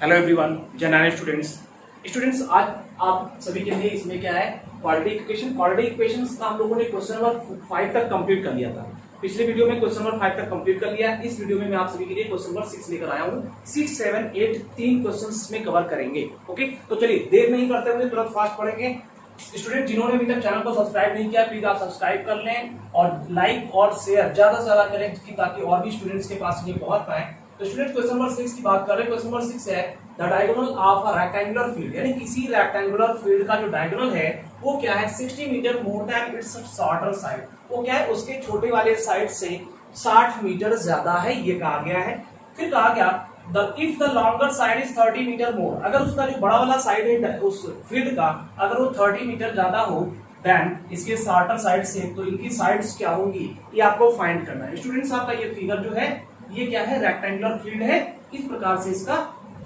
Hello everyone, general students आज आप सभी के लिए इसमें क्या है, क्वाड्रेटिक इक्वेशंस का हम लोगों ने क्वेश्चन नंबर 5 तक कंप्लीट कर लिया था। पिछले वीडियो में क्वेश्चन नंबर 5 तक कंप्लीट कर लिया है। इस वीडियो में मैं आप सभी के लिए क्वेश्चन नंबर 6 लेकर आया हूँ। 6, 7, 8 तीन क्वेश्चंस में कवर करेंगे। ओके, तो चलिए देर नहीं करते हुए तुरंत फास्ट पढ़ेंगे। स्टूडेंट जिन्होंने अभी तक चैनल को सब्सक्राइब नहीं किया, प्लीज आप सब्सक्राइब कर लें और लाइक और शेयर ज्यादा से ज्यादा करें ताकि और भी स्टूडेंट्स के पास ये पहुंच पाए। तो स्टूडेंट क्वेश्चन नंबर 6 की बात कर रहे हैं। क्वेश्चन नंबर 6 है the diagonal of a rectangular field, यानी किसी रेक्टेंगुलर फील्ड का जो डायगोनल है वो क्या है 60 metre more than its shorter side. वो क्या है, उसके छोटे वाले साइड से 60 मीटर ज्यादा है, ये कहा गया है। फिर कहा गया if the longer side is 30 metre more, अगर उसका जो बड़ा वाला साइड है उस फील्ड का अगर वो 30 मीटर ज्यादा हो देन इसके शॉर्टर साइड से, तो इनकी साइड्स क्या होंगी ये आपको फाइंड करना है। स्टूडेंट्स आपका ये फिगर जो है ये क्या है, रेक्टेंगुलर फील्ड है, इस प्रकार से इसका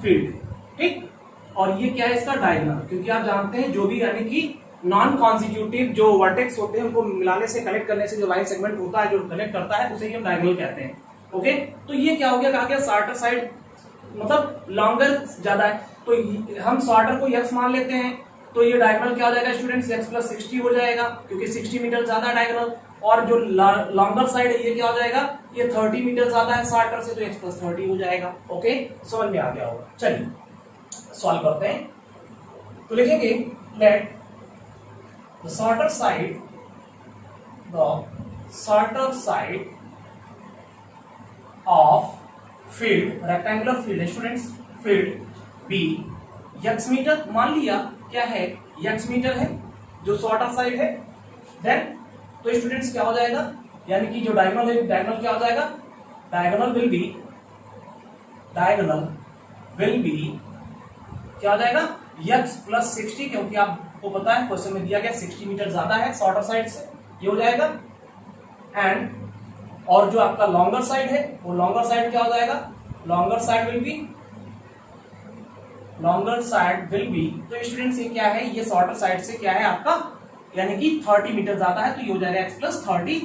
फील्ड, ठीक। और ये क्या है, इसका डायगोनल, क्योंकि आप जानते हैं जो भी यानी कि नॉन कॉन्स्टिट्यूटिव जो वर्टेक्स होते हैं उनको मिलाने से कनेक्ट करने से जो लाइन सेगमेंट होता है जो कनेक्ट करता है उसे हम डायगोनल कहते हैं। ओके, तो ये क्या हो गया, कहा गया शॉर्टर साइड मतलब लॉन्गर ज्यादा है, तो हम शॉर्टर को x मान लेते हैं, तो ये डायगोनल क्या हो जाएगा स्टूडेंट्स, x प्लस 60 हो जाएगा, क्योंकि 60 मीटर ज्यादा डायगोनल। और जो लॉन्गर साइड है ये क्या हो जाएगा, ये 30 मीटर ज्यादा है शॉर्टर से, तो x प्लस 30 हो जाएगा। ओके, समझ में आ गया होगा। चलिए सॉल्व करते हैं। तो लिखेंगे let the shorter side of field, rectangular field है students, field be x metre मान लिया, क्या है x मीटर है जो शॉर्टर साइड है। देन तो स्टूडेंट्स क्या हो जाएगा, यानी कि जो डायगोनल है, डायगोनल क्या हो जाएगा, डायगोनल विल बी क्या हो जाएगा x प्लस 60, क्योंकि आपको पता है क्वेश्चन में दिया गया 60 मीटर ज्यादा है शॉर्टर साइड से, ये हो जाएगा। एंड और जो आपका लॉन्गर साइड है वो लॉन्गर साइड क्या हो जाएगा, लॉन्गर साइड विल बी, तो स्टूडेंट्स ये क्या है, ये शॉर्टर साइड से क्या है आपका यानी कि 30 मीटर ज्यादा है, तो ये हो जाएगा x प्लस 30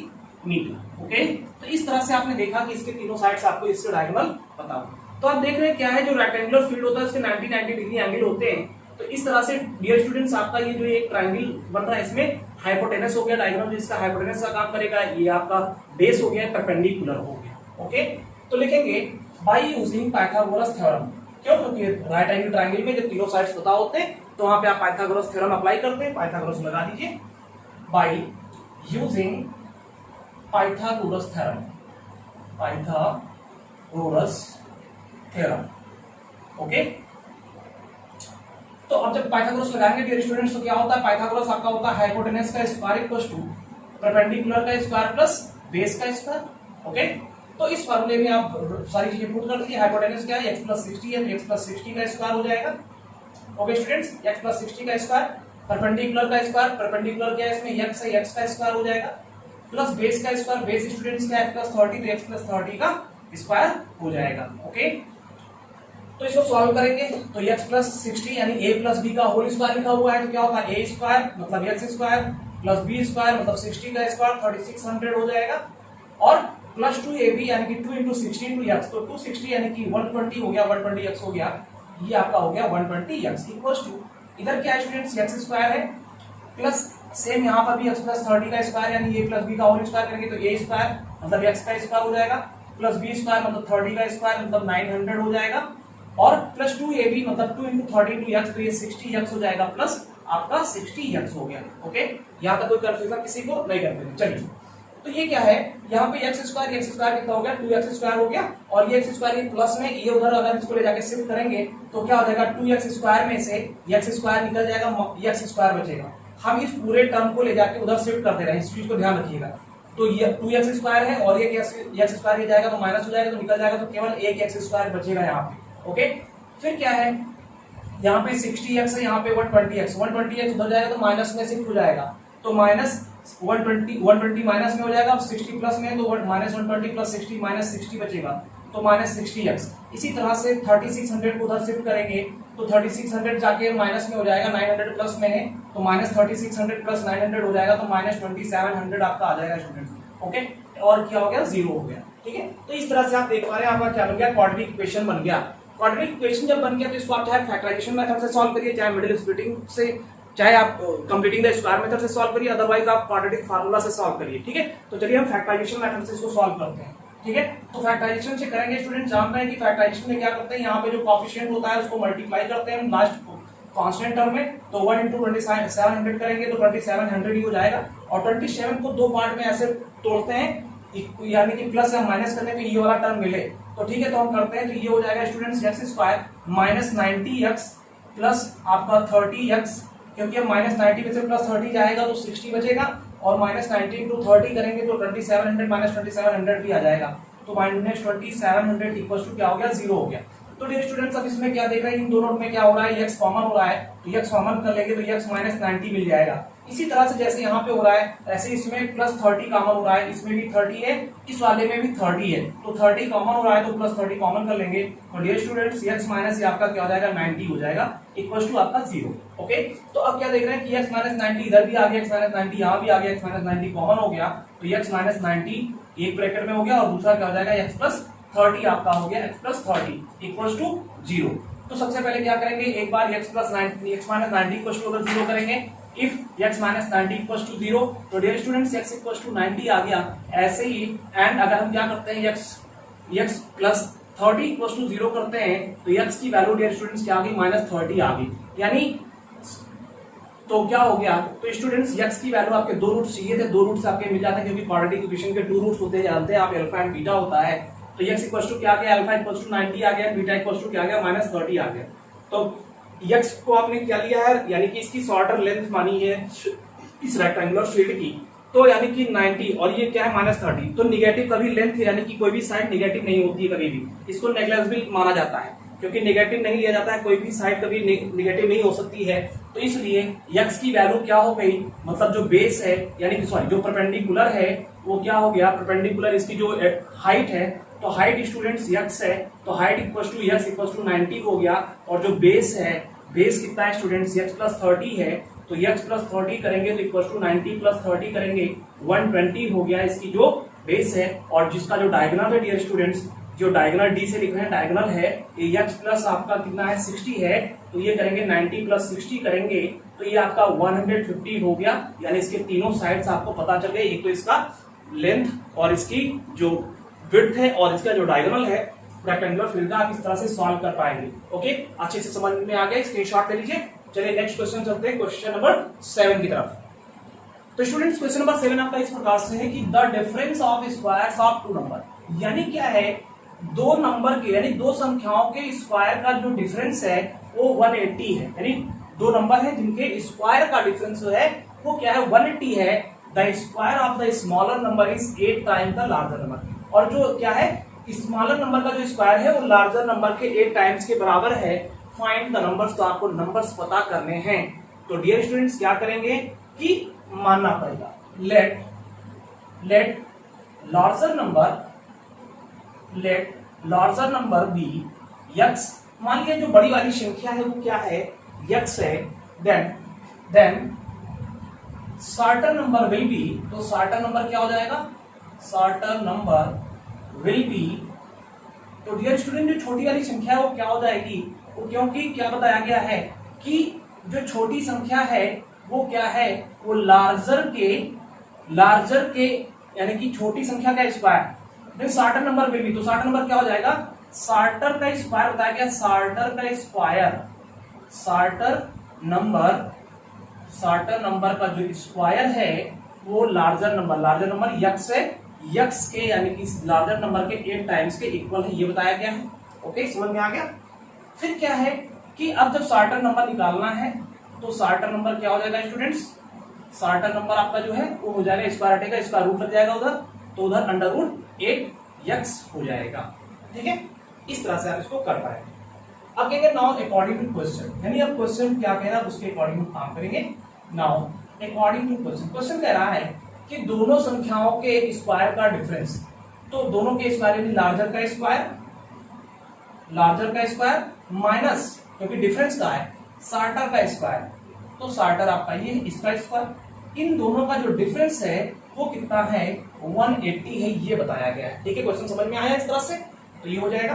मीटर। ओके, तो इस तरह से आपने देखा कि इसके तीनों साइड्स आपको इसके डायगोनल पता हो। तो आप देख रहे हैं क्या है, जो रेक्टेंगुलर फील्ड होता है उसके 90 डिग्री एंगल होते हैं। तो इस तरह से डियर स्टूडेंट्स आपका ये जो एक ट्रायंगल बन रहा है इसमें हाइपोटेनस हो गया डायगोनल, जिसका हाइपोटेनस का काम करेगा, ये आपका बेस हो गया, परपेंडिकुलर हो गया। ओके, तो लिखेंगे बाय यूजिंग पाइथागोरस थ्योरम। क्यों, क्योंकि राइट एंगल ट्रायंगल में जब तीनों साइड्स पता होते हैं तो वहां पे आप पाइथागोरस थ्योरम अप्लाई करते हैं। पाइथागोरस लगा दीजिए, by using Pythagoras theorem. Okay, तो अब जब पाइथागोरस लगाएंगे डियर स्टूडेंट्स तो क्या होता है, पाइथागोरस आपका होता है हाइपोटेनस का स्क्वायर इक्वल टू परपेंडिकुलर का स्क्वायर प्लस बेस का स्क्वायर। ओके, तो इस फॉर्मूले में आप सारी चीजें पुट कर दीजिए। हाइपोटेनस क्या है, x प्लस 60 है, x प्लस 60 का स्क्वायर हो जाएगा। ओके स्टूडेंट्स, x प्लस 60 का स्क्वायर, परपेंडिकुलर का स्क्वायर, परपेंडिकुलर क्या है इसमें x है, x का स्क्वायर हो जाएगा, प्लस बेस का स्क्वायर, बेस स्टूडेंट्स क्या है x प्लस 30, तो x प्लस 30 का स्क्वायर हो जाएगा। ओके, तो इसको सॉल्व करेंगे तो x प्लस 60 यानी a प्लस b का होल स्क्वायर लिखा हुआ है, तो क्या होगा a स्क्वायर मतलब x square plus b square मतलब 60 का स्क्वायर 3600 हो जाएगा, और प्लस 2ab यानी कि 2 इंटू 60 इंटू x, तो 260 यानी कि 120 हो गया, 120x हो गया, ये आपका हो गया 120x इक्वल टू, इधर क्या है स्टूडेंट्स x स्क्वायर है, प्लस सेम यहाँ पर भी x प्लस 30 का स्क्वायर यानी a प्लस b का होल स्क्वायर करेंगे तो a स्क्वायर मतलब x का स्क्वायर हो जाएगा, प्लस b स्क्वायर मतलब 30 का स्क्वायर मतलब 900 हो जाएगा, और प्लस 2ab मतलब 2 इंटू 30 इंटू x, तो ये 60x हो जाएगा, प्लस आपका 60x हो गया। ओके, यहाँ तक कोई कंफ्यूजन किसी को नहीं करते। चलिए, तो ये क्या है, यहाँ पे x स्क्वायर कितना हो गया, 2x स्क्वायर हो गया, और ये x स्क्वायर प्लस में ये उधर अगर इसको ले जाके शिफ्ट करेंगे तो क्या हो जाएगा, 2x स्क्वायर में से x स्क्वायर निकल जाएगा, x स्क्वायर बचेगा। हम इस पूरे टर्म को ले जाके उधर शिफ्ट करते रहे, इस चीज को ध्यान रखिएगा। तो ये 2x स्क्वायर है और ये x स्क्वायर ही जाएगा तो माइनस हो जाएगा, तो निकल जाएगा, तो केवल एक x स्क्वायर बचेगा यहाँ पे। ओके, फिर क्या है, यहाँ पे 60x है, यहाँ पे 120x उधर जाएगा तो माइनस में शिफ्ट हो जाएगा, तो माइनस 120 माइनस में हो जाएगा, 60 प्लस में है तो माइनस 120 प्लस 60 माइनस 60 बचेगा, तो माइनस 60x। इसी तरह से 3600 को उधर शिफ्ट करेंगे तो 3600 जाके माइनस में हो जाएगा, 900 प्लस में है तो माइनस 3600 प्लस 900 हो जाएगा, तो माइनस 2700 आपका आ जाएगा स्टूडेंट्स। ओके, और क्या हो गया, 0 हो गया। ठीक है, तो इस तरह से आप देख पा रहे हैं आपका क्या बन गया, क्वाड्रेटिक इक्वेशन बन गया। क्वाड्रेटिक इक्वेशन जब बन गया तो इसको आप चाहे फैक्टराइजेशन मेथड से सॉल्व करिए, चाहे मिडिल स्प्लिटिंग से, चाहे आप कंप्लीटिंग द स्क्वायर मेथड से सॉल्व करिए, अदरवाइज आप क्वाड्रेटिक फार्मूला से सॉल्व करिए। ठीक है, तो चलिए हम फैक्टराइजेशन मेथड से इसको सॉल्व करते हैं। ठीक है, तो फैक्टराइजेशन से करेंगे। स्टूडेंट जानते हैं कि फैक्टराइजेशन में क्या करते हैं, यहाँ पे जो कोएफिशिएंट होता है उसको मल्टीप्लाई करते हैं लास्ट कांस्टेंट टर्म में, तो 1 × 2700 करेंगे तो 2700 ही हो जाएगा। और 27 को दो पार्ट में ऐसे तोड़ते हैं, यानी कि प्लस या माइनस करने पे ये वाला टर्म मिले, तो ठीक है, तो हम करते हैं। तो ये हो जाएगा students x square minus 90x plus आपका 30x, क्योंकि अब माइनस 90 में से प्लस 30 जाएगा तो 60 बचेगा, और माइनस 90 × 30 करेंगे तो 2700 माइनस 2700 भी आ जाएगा, तो माइनस 2700 इक्वल टू क्या हो गया, 0 हो गया। तो डियर स्टूडेंट्स अब इसमें क्या देख रहे हैं, इन दोनों में क्या हो रहा है, x कॉमन हो रहा है, तो x कॉमन कर लेंगे तो x माइनस 90 मिल जाएगा। इसी तरह से जैसे यहाँ पे हो रहा है ऐसे इसमें प्लस 30 कॉमन हो रहा है, इसमें भी 30 है, इस वाले में भी 30 है, तो 30 कॉमन हो रहा है तो प्लस 30 कॉमन कर लेंगे, तो डियर स्टूडेंट्स x माइनस ये आपका क्या हो जाएगा, 90 हो जाएगा, इक्वल टू आपका 0। ओके, तो अब क्या देख रहे हैं कि x माइनस 90 इधर भी आ गया, x माइनस 90 यहाँ भी आ गया, x माइनस 90 कॉमन हो गया, तो x माइनस 90 एक ब्रैकेट में हो गया, और दूसरा क्या हो जाएगा, x प्लस 30 आपका हो गया, x प्लस 30 इक्वल टू 0। तो सबसे पहले क्या करेंगे, एक बार x plus 90 x minus 90 equal to अगर 0 करेंगे, if x minus 90 equal to 0, तो dear students x equal to 90 आ गया। ऐसे ही एंड अगर हम क्या करते हैं, x प्लस 30 इक्वल टू 0 करते हैं, तो x की वैल्यू डियर स्टूडेंट्स क्या आ गई, माइनस 30 आ गई, यानी तो क्या हो गया, तो स्टूडेंट्स x की वैल्यू आपके दो रूट्स चाहिए थे, दो रूट्स आपके मिल जाते हैं, क्योंकि क्वाड्रेटिक इक्वेशन के 2 रूट्स होते हैं, जानते हैं आप, अल्फा एंड बीटा होता है। तो x इक्वल टू क्या आ गया, अल्फा इक्वल टू 90 आ गया, बीटा इक्वल टू क्या आ गया, माइनस 30 आ गया। तो x को आपने क्या लिया है, यानी कि इसकी शॉर्टर लेंथ मानी है इस रेक्टेंगुलर शील्ड की, तो यानी कि 90, और ये क्या है, माइनस 30, तो निगेटिव कभी लेंथ यानी कि कोई भी साइड निगेटिव नहीं होती है कभी भी, इसको नेग्लिजिबल माना जाता है, क्योंकि नेगेटिव नहीं लिया जाता है, कोई भी साइड कभी नेगेटिव नहीं हो सकती है। तो इसलिए x की वैल्यू क्या हो गई, मतलब जो बेस है, यानी कि सॉरी जो परपेंडिकुलर है वो क्या हो गया, परपेंडिकुलर इसकी जो हाइट है, तो हाइट स्टूडेंट्स x है, तो height equal to x equal to 90 हो गया, और जो बेस है, बेस कितना है स्टूडेंट्स, x प्लस 30 है, तो x प्लस 30 करेंगे तो इक्वल टू 90 प्लस 30 करेंगे 120 हो गया इसकी जो बेस है। और जिसका जो डायगोनल है डियर स्टूडेंट्स, जो डायगोनल डी से लिख रहे हैं डायगोनल है, ये x प्लस आपका कितना है, 60 है, तो ये करेंगे 90 प्लस 60 करेंगे तो ये आपका 150 हो गया, यानी इसके तीनों साइड्स आपको पता चल गए, एक तो इसका लेंथ और इसकी जो विड्थ है और इसका जो डायगोनल है रेक्टेंगुलर फील्ड का, आप इस तरह से सॉल्व कर पाएंगे। ओके, अच्छे से समझ में आ गया, स्क्रीनशॉट ले लीजिए। चलिए नेक्स्ट क्वेश्चन चलते हैं, क्वेश्चन नंबर 7 की तरफ। तो स्टूडेंट्स क्वेश्चन नंबर 7 आपका इस प्रकार से है कि the difference of squares of two number, यानी क्या है, दो नंबर के यानी दो संख्याओं के स्क्वायर का जो डिफरेंस है वो 180 है, यानी दो नंबर है जिनके स्क्वायर का डिफरेंस जो है वो क्या है, 180 है। The square of the smaller number is 8 times the larger number, और जो क्या है, स्मॉलर नंबर का जो स्क्वायर है वो लार्जर नंबर के 8 टाइम्स के बराबर है। फाइंड द नंबर्स, तो आपको नंबर्स पता करने हैं। तो डियर स्टूडेंट्स क्या करेंगे कि मानना पड़ेगा, let larger number be x, मान लिया जो बड़ी वाली संख्या है वो क्या है, x है, then certain number will be, तो सर्टेन नंबर क्या हो जाएगा, सर्टेन नंबर विल बी, तो डियर स्टूडेंट जो छोटी वाली संख्या है वो क्या हो जाएगी, वो क्योंकि क्या बताया गया है कि जो छोटी संख्या है वो क्या है, वो लार्जर के यानी कि छोटी संख्या का square, then certain number will be, तो सर्टेन नंबर क्या हो जाएगा, सर्टेन का स्क्वायर बताया गया, सर्टेन नंबर का जो स्क्वायर है वो लार्जर नंबर x है, x के यानी कि लार्जर नंबर के 8 टाइम्स के इक्वल है, ये बताया गया है। ओके, समझ में आ गया। फिर क्या है कि अब जब सर्टेन नंबर निकालना है तो सर्टेन नंबर क्या हो जाएगा स्टूडेंट्स, सर्टेन नंबर आपका जो है वो हो जाएगा स्क्वायर हटेगा, स्क्वायर रूट लग जाएगा उधर, तो उधर अंडर रूट 8x हो जाएगा। ठीक है, इस तरह से आप इसको कर पाएंगे। अब कहेंगे नाउ अकॉर्डिंग टू क्वेश्चन, यानी अब क्वेश्चन क्या कह रहा है उसके अकॉर्डिंग काम करेंगे। नाउ अकॉर्डिंग टू क्वेश्चन कह रहा है कि दोनों संख्याओं के स्क्वायर का डिफरेंस, तो दोनों के स्क्वायर यानी लार्जर का स्क्वायर माइनस, क्योंकि डिफरेंस का है, सर्टर का स्क्वायर, तो सर्टर आपका ये इसका स्क्वायर, इन दोनों का जो डिफरेंस है वो कितना है, 180 है, ये बताया गया है। ठीक है, क्वेश्चन समझ में आया इस तरह से, तो ये हो जाएगा।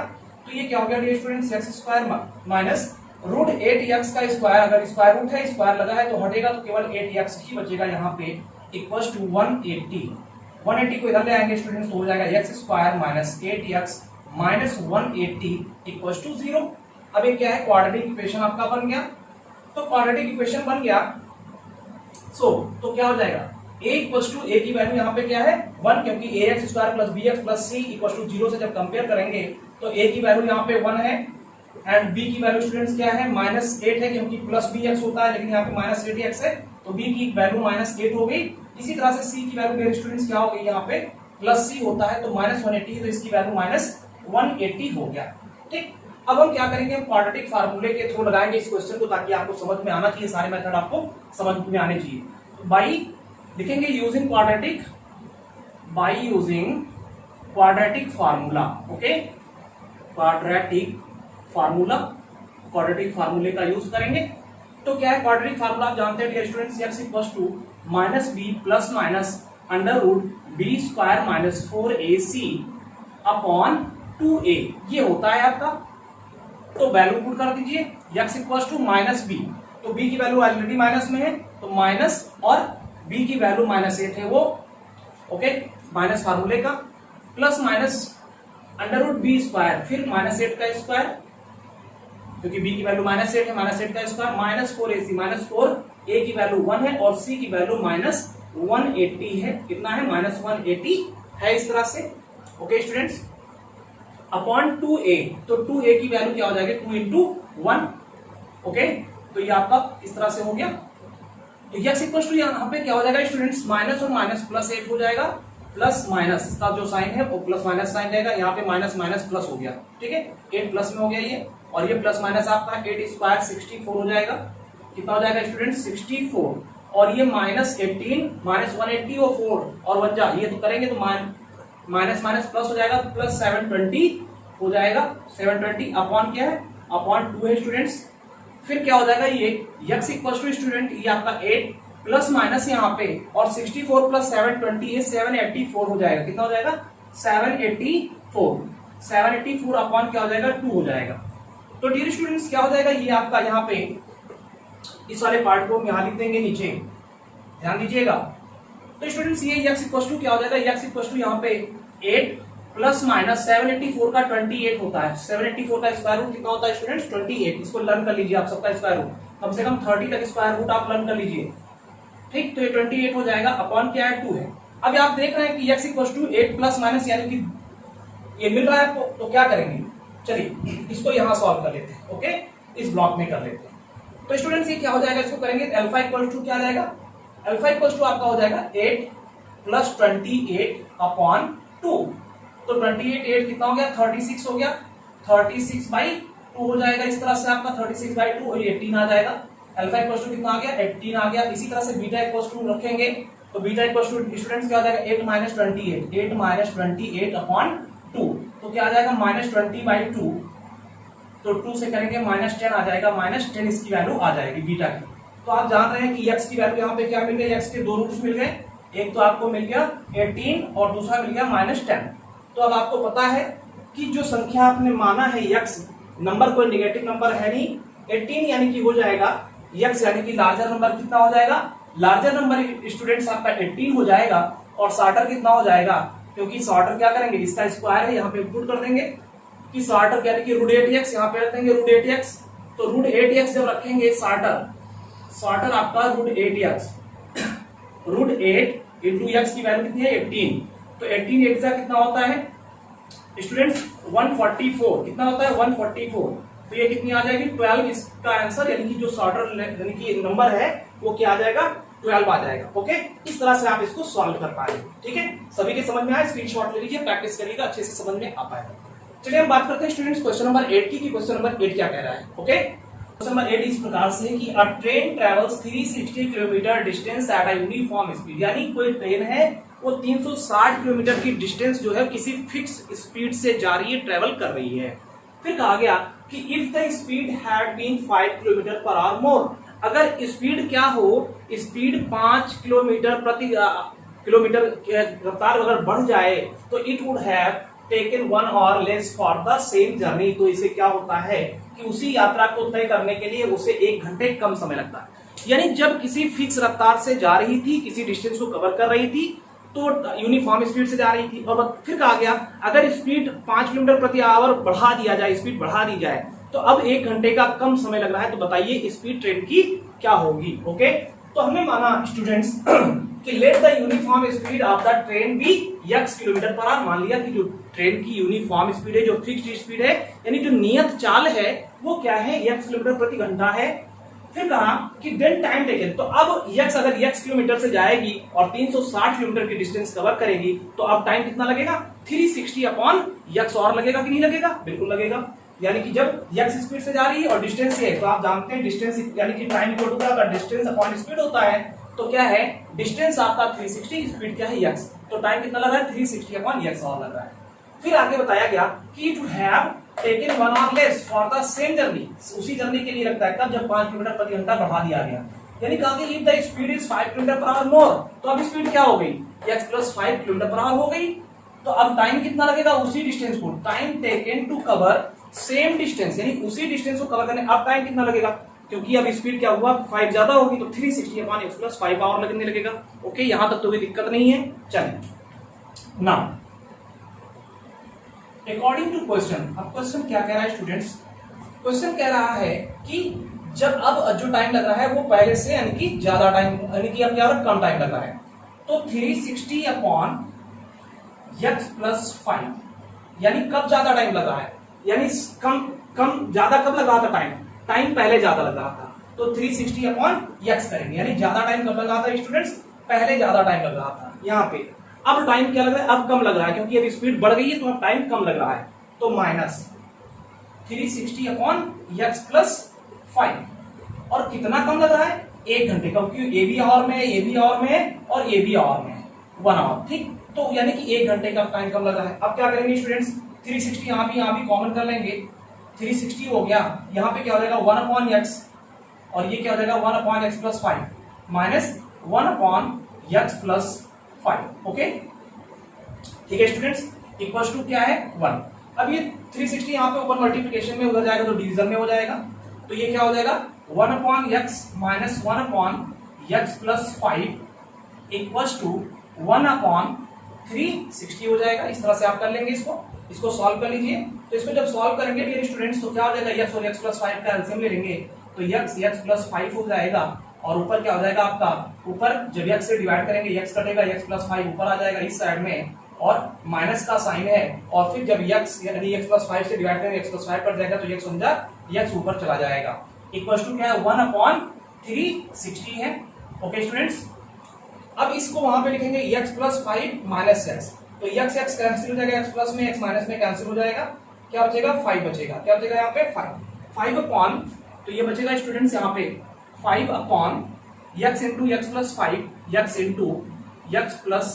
तो ये क्या हो गया dear students, x square minus root 8x का स्क्वायर, अगर स्क्वायर रूट है स्क्वायर लगा है तो हटेगा तो केवल 8x ही बचेगा यहाँ पे, इक्वल्स टू 180 को इधर ले आएंगे स्टूडेंट्स तो हो जाएगा x square minus 8x minus 180 equals to 0। अब ये क्या है, क्वाड्रेटिक इक्वेशन आपका बन गया। तो क्वाड्रेटिक इक्वेशन बन गया तो क्या हो जाएगा, a इक्वल्स टू a की वैल्यू यहाँ पे क्या है 1, क्योंकि ax square plus bx plus c equals to 0 से जब कंपेयर करेंगे तो a की वैल्यू यहाँ पे 1 है एंड b की वैल्यू स्टूडेंट्स क्या है -8 है, क्योंकि प्लस bx होता है लेकिन यहाँ पे -8x है तो b की वैल्यू -8 हो गई। इसी तरह से c की वैल्यू मेरे स्टूडेंट्स क्या हो गई, यहाँ पे प्लस c होता है तो -180 तो इसकी वैल्यू -180 हो गया। ठीक, अब हम क्या करेंगे, हम क्वाड्रेटिक फार्मूले के थ्रू लगाएंगे इस क्वेश्चन को ताकि आपको समझ में आना चाहिए, सारे मेथड आपको समझ में आने चाहिए। तो बाई लिखेंगे using quadratic, by using quadratic formula, okay, quadratic formula, quadratic फार्मूले का यूज करेंगे। तो क्या है क्वाड्रेटिक फार्मूला, आप जानते हैं dear students, x equals to -b plus minus under root b square minus 4ac upon 2a, ये होता है आपका। तो वैल्यू पुट कर दीजिए, x इक्वल्स टू -b, तो b की वैल्यू ऑलरेडी माइनस में है तो माइनस और b की वैल्यू -8 है वो, ओके, माइनस फार्मूले का, plus minus under root b square, फिर -8 का स्क्वायर, क्योंकि b की वैल्यू -8 है, -8 का स्क्वायर माइनस 4ac, -4a की वैल्यू 1 है और c की वैल्यू -180 है, कितना है -180 है, इस तरह से, ओके स्टूडेंट्स, अपॉन 2a, तो 2a की वैल्यू क्या हो जाएगी 2 इंटू 1, ओके, तो ये आपका इस तरह से हो गया। तो x इक्वल्स टू यहाँ पे क्या हो जाएगा स्टूडेंट्स, माइनस और माइनस प्लस 8 हो जाएगा, प्लस माइनस का जो साइन है वो प्लस माइनस साइन रहेगा, यहाँ पे माइनस माइनस प्लस हो गया, ठीक है, 8 प्लस में हो गया ये, और ये प्लस माइनस आपका 8 स्क्वायर 64 हो जाएगा, कितना हो जाएगा स्टूडेंट्स 64, और ये -18 -180 और 4 और 1 जा, ये तो करेंगे तो माइनस माइनस प्लस हो जाएगा, प्लस 720 हो जाएगा, 720 अपॉन क्या है, अपॉन 2 है स्टूडेंट्स। फिर क्या हो जाएगा, ये x इक्वल्स टू स्टूडेंट ये आपका 8 प्लस माइनस यहाँ पे और 64 प्लस 720 ये 784 हो जाएगा, कितना हो जाएगा 784 अपॉन क्या हो जाएगा 2 हो जाएगा। तो डियर स्टूडेंट्स क्या हो जाएगा, ये आपका यहाँ पे इस वाले पार्ट को हम यहाँ लिख देंगे नीचे, ध्यान दीजिएगा। तो स्टूडेंट्स ये x इक्वल्स टू क्या हो जाएगा, x इक्वल्स टू यहाँ पे 8 प्लस माइनस 784 का 28 होता है, 784 का स्क्वायर रूट कितना होता है स्टूडेंट्स 28, इसको लर्न कर लीजिए आप, सबका स्क्वायर रूट कम से कम 30 तक स्क्वायर रूट आप लर्न कर लीजिए, ठीक। तो ये 28 हो जाएगा, अपॉन क्या है 2 है। अब आप देख रहे हैं कि x equals to 8 plus minus यानी कि ये मिल रहा है आपको, तो क्या करेंगे, चलिए इसको यहाँ सॉल्व कर लेते हैं, ओके, इस ब्लॉक में कर लेते हैं। तो स्टूडेंट्स ये क्या हो जाएगा, इसको करेंगे अल्फा इक्वल्स टू क्या आ जाएगा, अल्फा इक्वल्स टू आपका हो जाएगा 8 प्लस 28 अपॉन 2, तो 28 कितना हो गया 36 हो गया, 36 बाई 2 हो जाएगा, इस तरह से आपका 36 बाई 2 और 18 आ जाएगा। अल्फा इक्वल्स टू कितना आ गया 18 आ गया। इसी तरह से बीटा इक्वल्स टू रखेंगे तो बीटा इक्वल्स टू स्टूडेंट्स क्या आ जाएगा 8 माइनस 28 अपॉन 2, तो क्या आ जाएगा -20 बाई 2, तो 2 से करेंगे -10 आ जाएगा, -10 इसकी वैल्यू आ जाएगी बीटा की। तो आप जान रहे हैं कि x की वैल्यू यहाँ पे क्या मिल गई, x के दो रूट्स मिल गए, एक तो आपको मिल गया 18 और दूसरा मिल गया -10। तो अब आपको पता है कि जो संख्या आपने माना है x नंबर कोई नेगेटिव नंबर है नहीं, 18 यानी कि हो जाएगा x यानी कि लार्जर नंबर कितना हो जाएगा, लार्जर नंबर स्टूडेंट्स आपका 18 हो जाएगा, और शॉर्टर कितना हो जाएगा, क्योंकि शॉर्टर क्या करेंगे इसका स्क्वायर है यहाँ पे पुट कर देंगे कि शॉर्टर यानी कि √8x यहाँ पे रख देंगे √8x, तो √8x जब रखेंगे शॉर्टर आपका √8x, √8 इंटू x की वैल्यू कितनी है 18, तो 18 एक कितना होता है स्टूडेंट्स 144, कितना होता है 144, तो ये कितनी आ जाएगी 12, इसका आंसर यानी कि जो शॉर्टर यानी कि नंबर है वो क्या आ जाएगा 12 आ जाएगा, ओके। इस तरह से आप इसको सॉल्व कर पाएंगे, ठीक है, सभी के समझ में आया, स्क्रीनशॉट ले लीजिए, प्रैक्टिस करिएगा, अच्छे से समझ में आ पाएगा। चलिए हम बात करते हैं स्टूडेंट्स क्वेश्चन नंबर 8 की, क्वेश्चन नंबर 8 क्या कह रहा है, ओके। क्वेश्चन नंबर 8 इस प्रकार से कि अ train travels 360 kilometre distance at a uniform speed, यानी कोई ट्रेन है वो 360 किलोमीटर की डिस्टेंस जो है किसी फिक्स स्पीड से जा रही है, ट्रेवल कर रही है। फिर कहा गया कि if the speed had been 5 kilometre per hour more, अगर स्पीड क्या हो, स्पीड 5 किलोमीटर प्रति किलोमीटर रफ्तार अगर बढ़ जाए तो इट वुड हैव टेकन 1 और less for the same journey, तो इसे क्या होता है कि उसी यात्रा को तय करने के लिए उसे 1 घंटे कम समय लगता है। यानी जब किसी फिक्स रफ्तार से जा रही थी, किसी डिस्टेंस को कवर कर रही थी, तो यूनिफॉर्म स्पीड से जा रही थी, और फिर कहा गया अगर स्पीड 5 किलोमीटर प्रति आवर बढ़ा दिया जाए, स्पीड बढ़ा दी जाए, तो अब 1 घंटे का कम समय लग रहा है, तो बताइए स्पीड ट्रेन की क्या होगी। ओके, तो हमने माना स्टूडेंट्स कि let the uniform speed of the train be x kilometre per hour. मान लिया कि जो ट्रेन की यूनिफॉर्म स्पीड है, जो फिक्स्ड स्पीड है, यानी जो नियत चाल है, वो क्या है, x किलोमीटर प्रति घंटा है। फिर कहा कि देन टाइम टेकन, तो अब x अगर x किलोमीटर से जाएगी और 360 किलोमीटर की डिस्टेंस कवर करेगी, तो अब टाइम कितना लगेगा, 360 अपॉन x और लगेगा कि नहीं लगेगा, बिल्कुल लगेगा। यानी कि जब x स्पीड से जा रही है और डिस्टेंस ये है, तो आप जानते हैं डिस्टेंस यानी कि टाइम इक्वल टू अगर डिस्टेंस अपॉन स्पीड होता है, तो क्या है, डिस्टेंस आपका 360, स्पीड क्या है x, तो टाइम कितना लग रहा है, 360 अपॉन x और लग रहा है। फिर आगे बताया गया कि टू हैव टेकन 1 और less for the same journey, उसी जर्नी के लिए लगता है कब, जब 5 किलोमीटर प्रति घंटा बढ़ा दिया गया। यानी कहा कि if the speed is 5 kilometre per hour more, तो अब स्पीड क्या हो गई, x plus 5 kilometre per hour हो गई। तो अब टाइम कितना लगेगा, उसी डिस्टेंस को, time taken to cover same distance, यानी उसी डिस्टेंस को कवर करने अब टाइम कितना लगेगा, क्योंकि अब स्पीड क्या हुआ, 5 ज्यादा होगी, तो 360 अपॉन x प्लस 5 आवर लगने लगेगा। ओके, यहां तक तो कोई दिक्कत नहीं है। चलिए नाउ अकॉर्डिंग टू क्वेश्चन, अब क्वेश्चन क्या कह रहा है स्टूडेंट्स, क्वेश्चन कह रहा है कि जब अब जो टाइम लग रहा है वो पहले से यानी कि ज्यादा टाइम, यानी कि अब क्या कम टाइम लग रहा है, तो 360 अपॉन x प्लस 5, यानी कब ज्यादा टाइम लग रहा है, यानी कम ज्यादा कब लग रहा था टाइम पहले ज्यादा लग रहा था, तो 360 अपॉन x करेंगे, यानी ज्यादा टाइम कब लग रहा था स्टूडेंट्स, पहले ज्यादा टाइम लग रहा था। यहाँ पे अब टाइम क्या लग रहा है, अब कम लग रहा है, क्योंकि अब स्पीड बढ़ गई है, तो अब टाइम कम लग रहा है, तो माइनस 360 अपॉन x प्लस 5, और कितना कम लग रहा है, 1 घंटे का, क्योंकि ए भी आवर में है, ये भी आवर में है, और ये भी आवर में है, 1 आवर, ठीक, तो यानी कि 1 घंटे का टाइम कम लग रहा है। अब क्या करेंगे स्टूडेंट्स, 360 यहाँ भी कॉमन कर लेंगे, 360 हो गया, यहाँ पे क्या हो जाएगा 1 अपॉन x, और ये क्या हो जाएगा 1 upon x plus 5 minus 1 upon x plus 5। Okay, ठीक है स्टूडेंट्स, इक्वल्स टू क्या है 1। अब ये 360 यहाँ पे ऊपर मल्टीप्लिकेशन में उधर जाएगा तो डिवीजन में हो जाएगा, तो ये क्या हो जाएगा 1 upon x minus 1 upon x plus 5 equals to 1 upon 360 हो जाएगा। इस तरह से आप कर लेंगे, इसको सॉल्व कर लीजिए। तो इसको जब सॉल्व करेंगे डियर स्टूडेंट्स, तो क्या हो जाएगा, x और x प्लस 5 का एलसीएम ले लेंगे, तो x प्लस 5 हो जाएगा, और ऊपर क्या हो जाएगा आपका, ऊपर जब x से डिवाइड करेंगे x कटेगा, x प्लस 5 ऊपर आ जाएगा इस साइड में, और माइनस का साइन है, और फिर जब x यानी x प्लस 5 से डिवाइड करेंगे x प्लस 5 कट जाएगा, तो x समझा x ऊपर चला जाएगा, इक्वल टू क्या है 1 अपॉन 360 है। ओके स्टूडेंट्स, अब इसको वहां पे लिखेंगे x प्लस 5 माइनस x, तो x कैंसिल हो जाएगा, x प्लस में x माइनस में कैंसिल हो जाएगा, क्या बचेगा 5 बचेगा, क्या बचेगा यहाँ पे 5 अपॉन, तो ये बचेगा स्टूडेंट्स यहाँ पे 5 upon x into x plus 5, x into x plus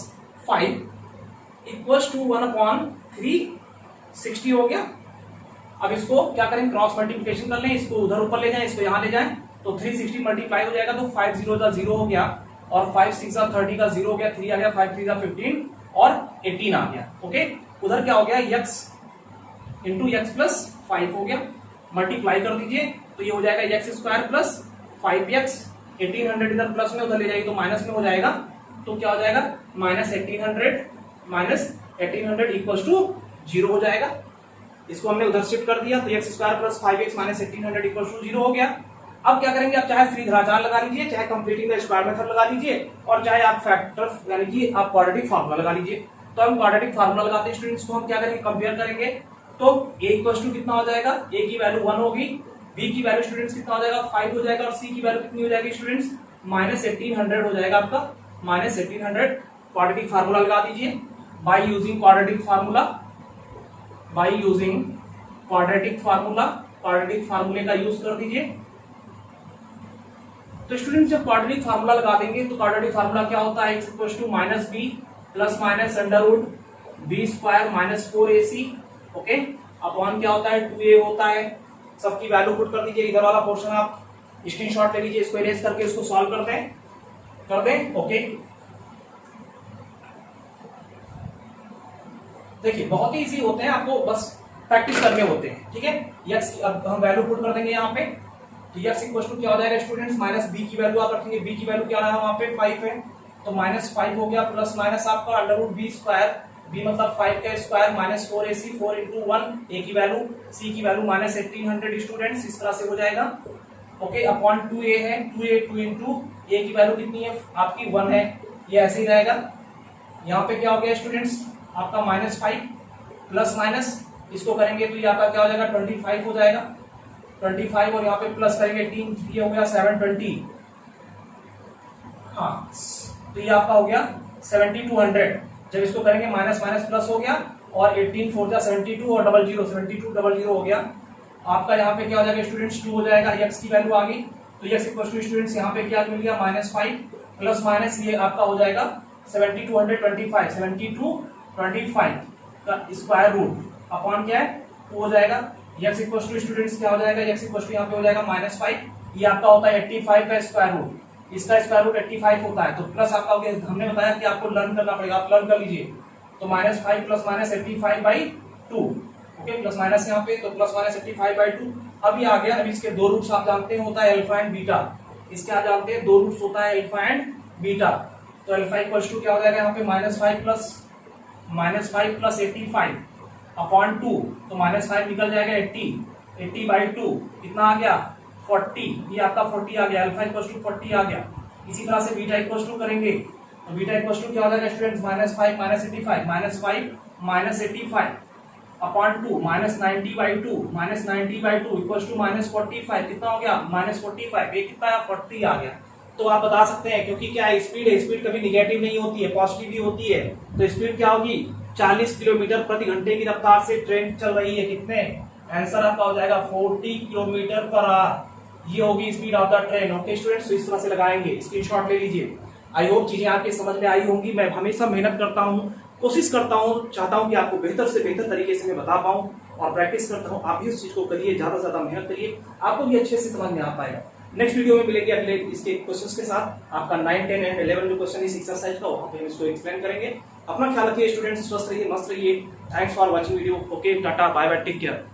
5 equals to 1 upon 360 हो गया। अब इसको क्या करें, क्रॉस मल्टीप्लिकेशन कर लें, इसको उधर ऊपर ले जाएं, इसको यहां ले जाएं, तो 360 मल्टीप्लाई हो जाएगा, तो 5 0 का 0 हो गया, और 5 6 का 30 का 0 हो गया, 3 आ गया, 5 3 का 15 और 18 आ गया। ओके, उधर क्या हो गया x इंटू x प्लस 5 हो गया, मल्टीप्लाई कर दीजिए, तो ये हो जाएगा x स्क्वायर प्लस 5x, 1800 इधर प्लस में उधर ले जाइए तो माइनस में हो जाएगा, तो क्या हो जाएगा माइनस 1800 इक्वल्स टू 0 हो जाएगा। इसको हमने उधर शिफ्ट कर दिया, तो x square plus 5x minus 1800 equals to 0 हो गया। अब क्या करेंगे, आप चाहे फ्री धराचार लगा लीजिए, चाहे कंप्लीटिंग द स्क्वायर मेथड लगा लीजिए, और चाहे आप फैक्टर यानी कि आप क्वाड्रेटिक फार्मूला लगा लीजिए। तो हम क्वाड्रेटिक फार्मूला लगाते हैं स्टूडेंट्स, को हम क्या करेंगे, कंपेयर करेंगे, तो a इक्वल्स टू कितना हो जाएगा, a की वैल्यू 1 होगी, b की वैल्यू स्टूडेंट्स कितना हो जाएगा 5 हो जाएगा, और c की वैल्यू कितनी हो जाएगी स्टूडेंट्स माइनस 1800 हो जाएगा आपका, माइनस 1800। क्वाड्रेटिक फार्मूला लगा दीजिए by using quadratic formula, quadratic फार्मूले का यूज कर दीजिए। तो स्टूडेंट जब क्वाड्रेटिक फार्मूला लगा देंगे, तो क्वाड्रेटिक फार्मूला क्या होता है, x equals to minus b plus minus under root b square minus 4ac, okay, upon क्या होता है 2a होता है। सबकी वैल्यू पुट कर दीजिए, इधर वाला पोर्शन आप स्क्रीनशॉट ले लीजिए, इसको इरेज करके इसको सॉल्व कर दें। ओके, देखिए बहुत ही इजी होते हैं, आपको बस प्रैक्टिस करने होते हैं, ठीक है। यक्स अब हम वैल्यू पुट कर देंगे यहाँ पे, तो यक्स इक्वल टू क्या हो जाएगा स्टूडेंट्स, माइनस बी की वैल्यू आप रखेंगे, बी की वैल्यू क्या है वहाँ पे 5 है, तो -5 हो गया, प्लस माइनस आपका √b स्क्वायर, b मतलब 5 का square minus 4ac 4 into 1, a की वैल्यू, c की वैल्यू -1800 स्टूडेंट्स, इस तरह से हो जाएगा। ओके, अपॉन 2a है, 2a 2 इंटू a की वैल्यू कितनी है आपकी 1 है, ये ऐसे ही रहेगा। यहाँ पे क्या हो गया स्टूडेंट्स आपका -5 प्लस माइनस इसको करेंगे तो ये आपका क्या हो जाएगा 25 हो जाएगा, 25 और यहाँ पे प्लस करेंगे 18, ये हो गया 720, हाँ तो ये आपका हो गया 7200। जब इसको करेंगे माइनस माइनस प्लस हो गया और 18 4 जा 72 और 00 7200 हो गया। आपका यहाँ पे क्या हो जाएगा स्टूडेंट्स 2 हो जाएगा, x की वैल्यू आ गई, तो x इक्वल टू स्टूडेंट्स यहाँ पे क्या मिल गया -5 प्लस माइनस ये आपका हो जाएगा 7225 7225 का स्क्वायर रूट अपॉन क्या है 2 हो जाएगा। x इक्वल टू स्टूडेंट्स क्या हो जाएगा, x इक्वल टू यहाँ पे हो जाएगा -5, ये आपका होता है 85 का स्क्वायर रूट, इसका स्क्वायर रूट 85 होता है, तो प्लस आपका हमने बताया कि आपको लर्न करना पड़ेगा, आप लर्न कर लीजिए, तो -5 plus minus 85/2, okay plus minus यहाँ पे, तो प्लस माइनस 85/2। अब ये आ गया, अब इसके दो रूट्स आप जानते हैं होता है अल्फा एंड बीटा, इसके आप जानते हैं दो रूट्स होता है अल्फा एंड बीटा, तो अल्फा इक्वल टू क्या हो जाएगा यहाँ पे -5 प्लस 85 अपॉन 2, तो -5 निकल जाएगा 80/2 कितना आ गया 40, ये आपका 40 आ गया, अल्फा इक्वल टू 40 आ गया। इसी तरह से बीटा इक्वल टू करेंगे, तो बीटा इक्वल टू क्या हो जाएगा स्टूडेंट्स -5 -85 -5 अपॉन 2 -90/2 इक्वल टू -45, कितना हो गया -45, ये कितना है 40 आ गया। तो आप बता सकते हैं क्योंकि क्या है स्पीड है, स्पीड कभी निगेटिव नहीं होती है, पॉजिटिव ही होती है, तो स्पीड क्या होगी 40 किलोमीटर प्रति घंटे की रफ्तार से ट्रेन चल रही है, कितने आंसर आपका हो जाएगा 40 किलोमीटर पर आवर, ये होगी speed of the train. Okay students, इस तरह से लगाएंगे, स्क्रीनशॉट ले लीजिए। आई होप चीजें आपके समझ में आई होंगी। मैं हमेशा मेहनत करता हूँ, कोशिश करता हूँ, चाहता हूँ कि आपको बेहतर से बेहतर तरीके से मैं बता पाऊँ और प्रैक्टिस करता हूँ। आप भी उस चीज को करिए, ज्यादा से ज्यादा मेहनत करिए, आपको भी अच्छे से समझ में आ पाएगा। नेक्स्ट वीडियो में मिलेंगे अगले इसके क्वेश्चंस के साथ, आपका 9, 10 एंड 11 जो क्वेश्चन इस एक्सरसाइज का वहां पे हम इसको एक्सप्लेन करेंगे। अपना ख्याल रखिए स्टूडेंट्स, स्वस्थ रहिए, मस्त रहिए। Thanks for watching video. Okay, tata, bye bye, take care.